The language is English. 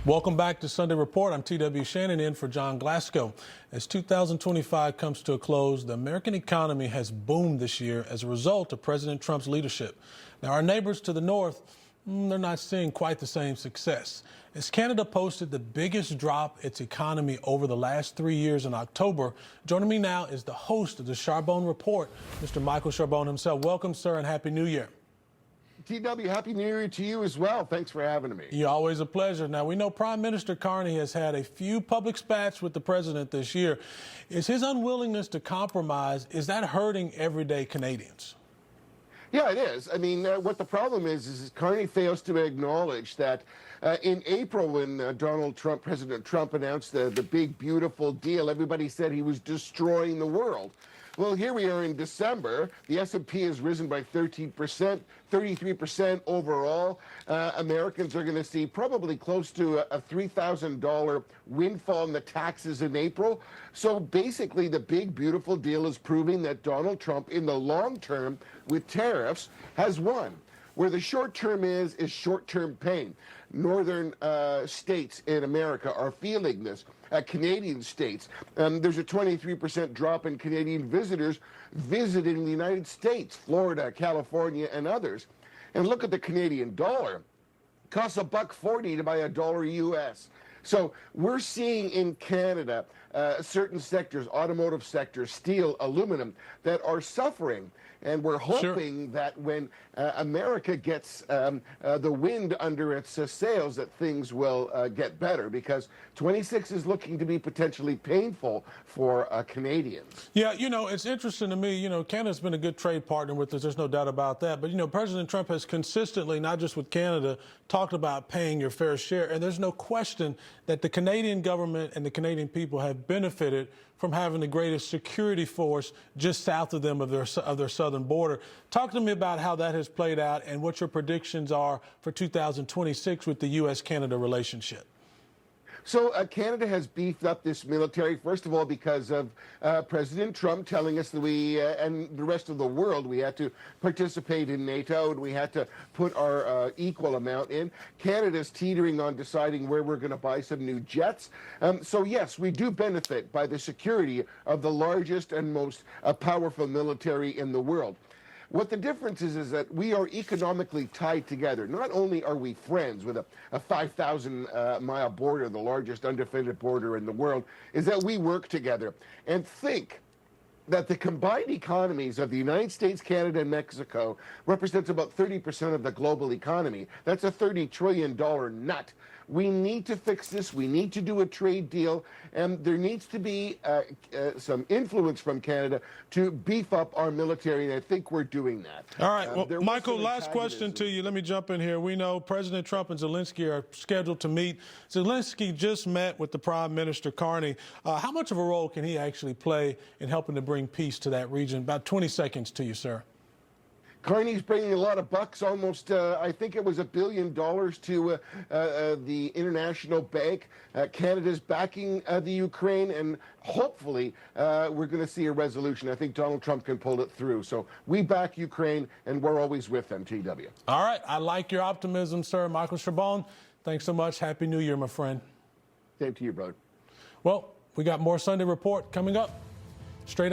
Welcome back to Sunday Report. I'm TW Shannon in for John Glasgow. As 2025 comes to a close, the American economy has boomed this year as a result of President Trump's leadership. Now, our neighbors to the north, they're not seeing quite the same success. As Canada posted the biggest drop its economy over the last 3 years in October, joining me now is the host of the Charbonne Report, Mr. Michael Charbonne himself. Welcome, sir, and Happy New Year. TW, Happy New Year to you as well. Thanks for having me. You're always a pleasure. Now, we know Prime Minister Carney has had a few public spats with the president this year. Is his unwillingness to compromise, is that hurting everyday Canadians? Yeah, it is. I mean, what the problem is Carney fails to acknowledge that in April when President Trump announced the big, beautiful deal, everybody said he was destroying the world. Well, here we are in December. The S&P has risen by 13%, 33% overall. Americans are going to see probably close to a $3,000 windfall in the taxes in April. So basically, the big, beautiful deal is proving that Donald Trump, in the long term, with tariffs, has won. Where the short term is short-term pain. Northern states in America are feeling this. Canadian states, there's a 23% drop in Canadian visitors visiting the United States, Florida, California, and others. And look at the Canadian dollar. It costs $1.40 to buy $1 US. So we're seeing in Canada certain sectors, automotive sectors, steel, aluminum, that are suffering. And we're hoping that when America gets the wind under its sails, that things will get better, because 26 is looking to be potentially painful for Canadians. Yeah, you know, it's interesting to me. You know, Canada's been a good trade partner with us. There's no doubt about that. But, you know, President Trump has consistently, not just with Canada, talked about paying your fair share. And there's no question that the Canadian government and the Canadian people have benefited from having the greatest security force just south of them of their southern border. Talk to me about how that has played out and what your predictions are for 2026 with the U.S.-Canada relationship. So Canada has beefed up this military, first of all, because of President Trump telling us that we and the rest of the world, we had to participate in NATO and we had to put our equal amount in. Canada's teetering on deciding where we're going to buy some new jets. So yes, we do benefit by the security of the largest and most powerful military in the world. What the difference is that we are economically tied together. Not only are we friends with a 5,000-mile border, the largest undefended border in the world, is that we work together. And think that the combined economies of the United States, Canada, and Mexico represents about 30% of the global economy. That's a $30 trillion nut. We need to fix this. We need to do a trade deal. And there needs to be some influence from Canada to beef up our military, and I think we're doing that. All right. Well, Michael, last question to you. Let me jump in here. We know President Trump and Zelensky are scheduled to meet. Zelensky just met with the Prime Minister Carney. How much of a role can he actually play in helping to bring peace to that region? About 20 seconds to you, sir. Carney's bringing a lot of bucks, almost, I think it was $1 billion to the International Bank. Canada's backing the Ukraine, and hopefully we're going to see a resolution. I think Donald Trump can pull it through. So we back Ukraine, and we're always with them, TW. All right. I like your optimism, sir. Michael Charbonne, thanks so much. Happy New Year, my friend. Same to you, brother. Well, we got more Sunday Report coming up. Straight